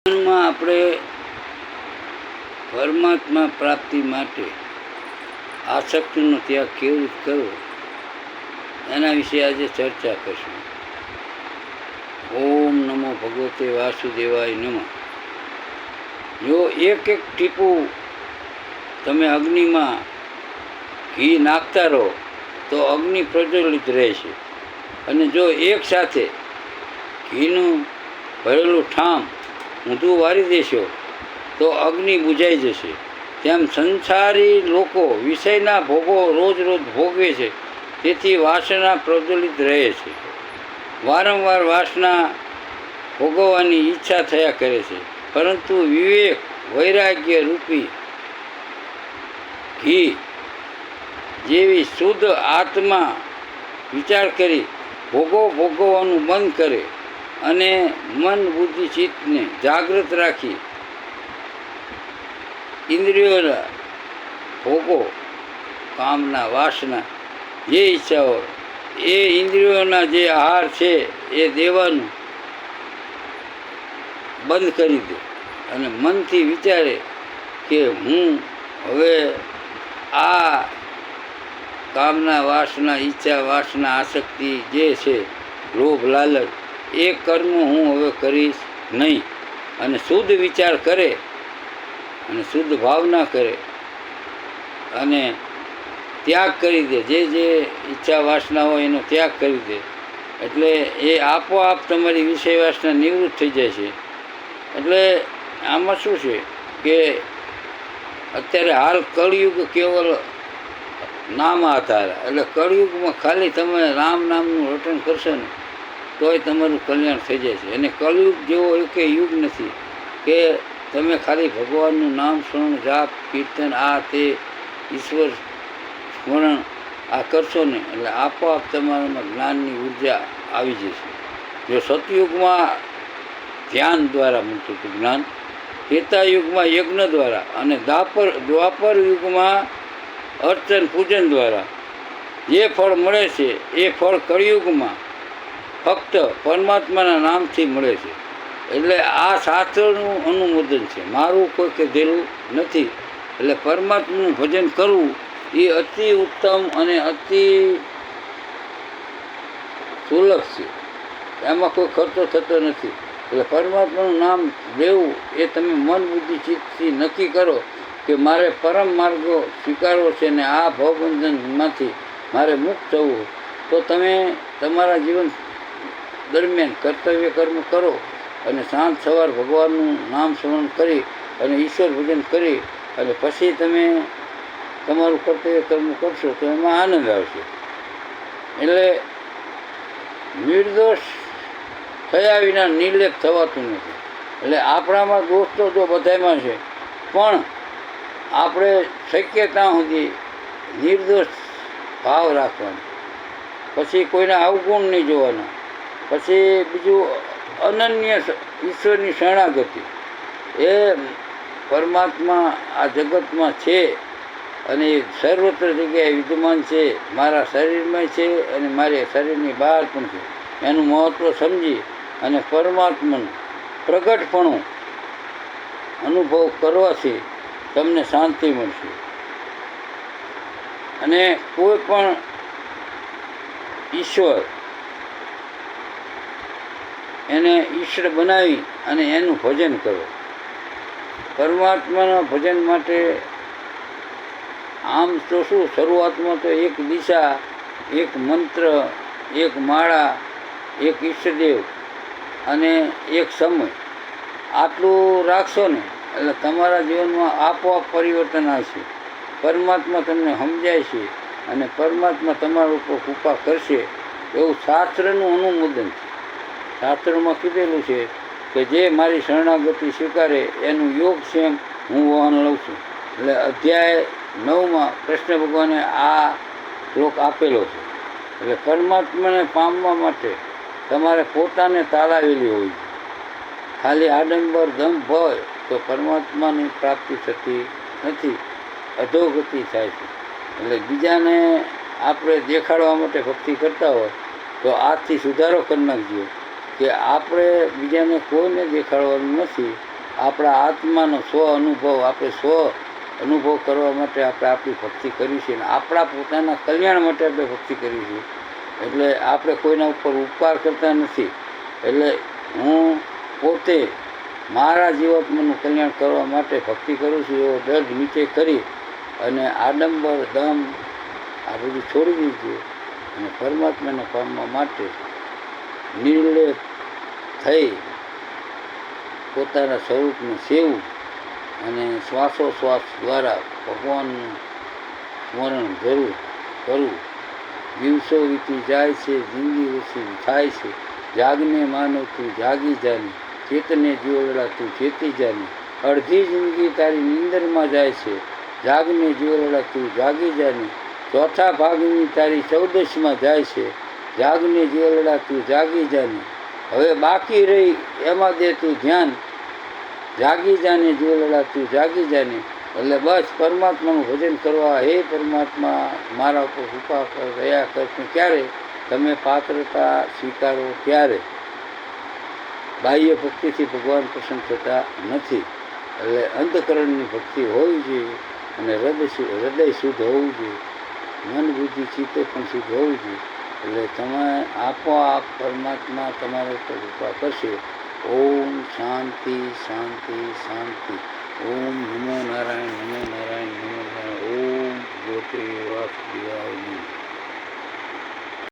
જીવનમાં આપણે પરમાત્મા પ્રાપ્તિ માટે આસક્તિનો ત્યાગ કેવી રીતે કરવો એના વિશે આજે ચર્ચા કરશું. ઓમ નમો ભગવતે વાસુદેવાય નમઃ. જો એક એક ટીપું તમે અગ્નિમાં ઘી નાખતા રહો તો અગ્નિ પ્રજ્વલિત રહેશે, અને જો એક સાથે ઘીનું ભરેલું ઠામ ઊંધું વારી દેશો તો અગ્નિ બુઝાઈ જશે. તેમ સંસારી લોકો વિષયના ભોગો રોજ રોજ ભોગવે છે, તેથી વાસના પ્રજ્વલિત રહે છે. વારંવાર વાસના ભોગવવાની ઈચ્છા થયા કરે છે, પરંતુ વિવેક વૈરાગ્ય રૂપી ઘી જેવી શુદ્ધ આત્મા વિચાર કરી ભોગવવાનું બંધ કરે અને મન બુદ્ધિ ચિત્તને જાગૃત રાખી ઇન્દ્રિયોના ભોગો કામના વાસના જે ઈચ્છાઓ એ ઇન્દ્રિયોના જે આહાર છે એ દેવાનું બંધ કરી દે અને મનથી વિચારે કે હું હવે આ કામના વાસના ઈચ્છા વાસના આસક્તિ જે છે લોભ લાલચ એ કર્મ હું હવે કરીશ નહીં, અને શુદ્ધ વિચાર કરે અને શુદ્ધ ભાવના કરે અને ત્યાગ કરી દે, જે જે ઈચ્છા વાસના હોય એનો ત્યાગ કરી દે, એટલે એ આપોઆપ તમારી વિષય વાસના નિવૃત્ત થઈ જાય છે. એટલે આમાં શું છે કે અત્યારે હાલ કળિયુગ કેવલ નામ આધાર, એટલે કળિયુગમાં ખાલી તમે રામ નામનું રટણ કરશો ને તોય તમારું કલ્યાણ થઈ જાય છે. અને કળિયુગ જેવો એકે યુગ નથી કે તમે ખાલી ભગવાનનું નામ સ્મરણ જાપ કીર્તન આ તે ઈશ્વર સ્મરણ આ કરશો ને એટલે આપોઆપ તમારામાં જ્ઞાનની ઉર્જા આવી જશે. જો સતયુગમાં ધ્યાન દ્વારા મળતું હતું જ્ઞાન, ત્રેતાયુગમાં યજ્ઞ દ્વારા, અને દ્વાપર યુગમાં અર્ચન પૂજન દ્વારા જે ફળ મળે છે એ ફળ કળિયુગમાં ફક્ત પરમાત્માના નામથી મળે છે. એટલે આ શાસ્ત્રનું અનુમોદન છે, મારું કોઈ કહેલું નથી. એટલે પરમાત્માનું ભજન કરવું એ અતિ ઉત્તમ અને અતિ સુલભ છે, એમાં કોઈ ખર્ચો થતો નથી. એટલે પરમાત્માનું નામ લેવું એ તમે મન બુદ્ધિ ચિત્તથી નક્કી કરો કે મારે પરમ માર્ગો સ્વીકારવો છે ને આ ભવબંધનમાંથી મારે મુક્ત થવું, તો તમે તમારા જીવન દરમિયાન કર્તવ્ય કર્મ કરો અને સાંજ સવાર ભગવાનનું નામ સ્મરણ કરી અને ઈશ્વર ભજન કરી અને પછી તમે તમારું કર્તવ્ય કર્મ કરશો તો એમાં આનંદ આવશે. એટલે નિર્દોષ થયા વિના નિર્લેપ થવાતું નથી. એટલે આપણામાં દોસ્તો જો બધામાં છે, પણ આપણે શક્ય ત્યાં સુધી નિર્દોષ ભાવ રાખવાનો, પછી કોઈના અવગુણ નહીં જોવાના, પછી બીજું અનન્ય ઈશ્વરની શરણાગતિ. એ પરમાત્મા આ જગતમાં છે અને એ સર્વત્ર જગ્યાએ વિદ્યમાન છે, મારા શરીરમાં છે અને મારી શરીરની બહાર પણ છે. એનું મહત્ત્વ સમજી અને પરમાત્માનું પ્રગટપણું અનુભવ કરવાથી તમને શાંતિ મળશે. અને કોઈ પણ ઈશ્વર એને ઈશ્વર બનાવી અને એનું ભજન કરો. પરમાત્માના ભજન માટે આમ તો શું, શરૂઆતમાં તો એક દિશા, એક મંત્ર, એક માળા, એક ઈષ્ટદેવ અને એક સમય, આટલું રાખશો ને એટલે તમારા જીવનમાં આપોઆપ પરિવર્તન આવશે. પરમાત્મા તમને સમજાય છે અને પરમાત્મા તમારા ઉપર કૃપા કરશે, એવું શાસ્ત્રનું અનુમોદન છે. શાસ્ત્રોમાં કીધેલું છે કે જે મારી શરણાગતિ સ્વીકારે એનું યોગ સેમ હું વહન લઉં છું. એટલે અધ્યાય 9માં કૃષ્ણ ભગવાને આ શ્લોક આપેલો છે. એટલે પરમાત્માને પામવા માટે તમારે પોતાને તાલાવેલી હોય છે. ખાલી આડંબર દંભ હોય તો પરમાત્માની પ્રાપ્તિ થતી નથી, અધોગતિ થાય છે. એટલે બીજાને આપણે દેખાડવા માટે ભક્તિ કરતા હોય તો આજથી સુધારો કરી નાખજો કે આપણે બીજાને કોઈને દેખાડવાનું નથી, આપણા આત્માનો સ્વ અનુભવ આપણે સ્વ અનુભવ કરવા માટે આપણે આપણી ભક્તિ કરીશું અને આપણા પોતાના કલ્યાણ માટે આપણે ભક્તિ કરીશું. એટલે આપણે કોઈના ઉપર ઉપકાર કરતા નથી. એટલે હું પોતે મારા જીવાત્માનું કલ્યાણ કરવા માટે ભક્તિ કરું છું એવો દર્દ નીચે કરી અને આડંબર દમ આ બધું છોડી દીધું અને પરમાત્માને પામવા માટે નિર્લેપ થઈ પોતાના સ્વરૂપને સેવું અને શ્વાસોશ્વાસ દ્વારા ભગવાનનું સ્મરણ જરૂર કરવું. દિવસો વીતી જાય છે, જિંદગી ઓછી થાય છે. જાગને માનવ તું જાગી જાની, ચેતને જીવલડા તું ચેતી જાની. અડધી જિંદગી તારી નીંદરમાં જાય છે, જાગને જીવલડા તું જાગી જાની. ચોથા ભાગની તારી 14માં જાય છે, જાગને જીવલડા તું જાગી જાની. હવે બાકી રહી એમાં દે તું ધ્યાન, જાગી જાને જીવલડા તું જાગી જાને. એટલે બસ પરમાત્માનું ભજન કરવા, હે પરમાત્મા મારા ઉપર કૃપા કર, દયા કર. ક્યારે તમે પાત્રતા સ્વીકારો ત્યારે. બાહ્ય ભક્તિથી ભગવાન પ્રસન્ન થતા નથી. એટલે અંતઃકરણની ભક્તિ હોવી જોઈએ અને હૃદય શુદ્ધ હોવું જોઈએ, મન બુદ્ધિ ચિત્ત પણ શુદ્ધ હોવું જોઈએ. એટલે તમે આપોઆપ પરમાત્મા તમારા ઉપર કૃપા કરશે. ઓમ શાંતિ શાંતિ શાંતિ. ઓમ નમો નારાયણ નમો નારાયણ નમો નારાયણ. ઓમ જ્યોતિ વાસુદેવાય નમઃ.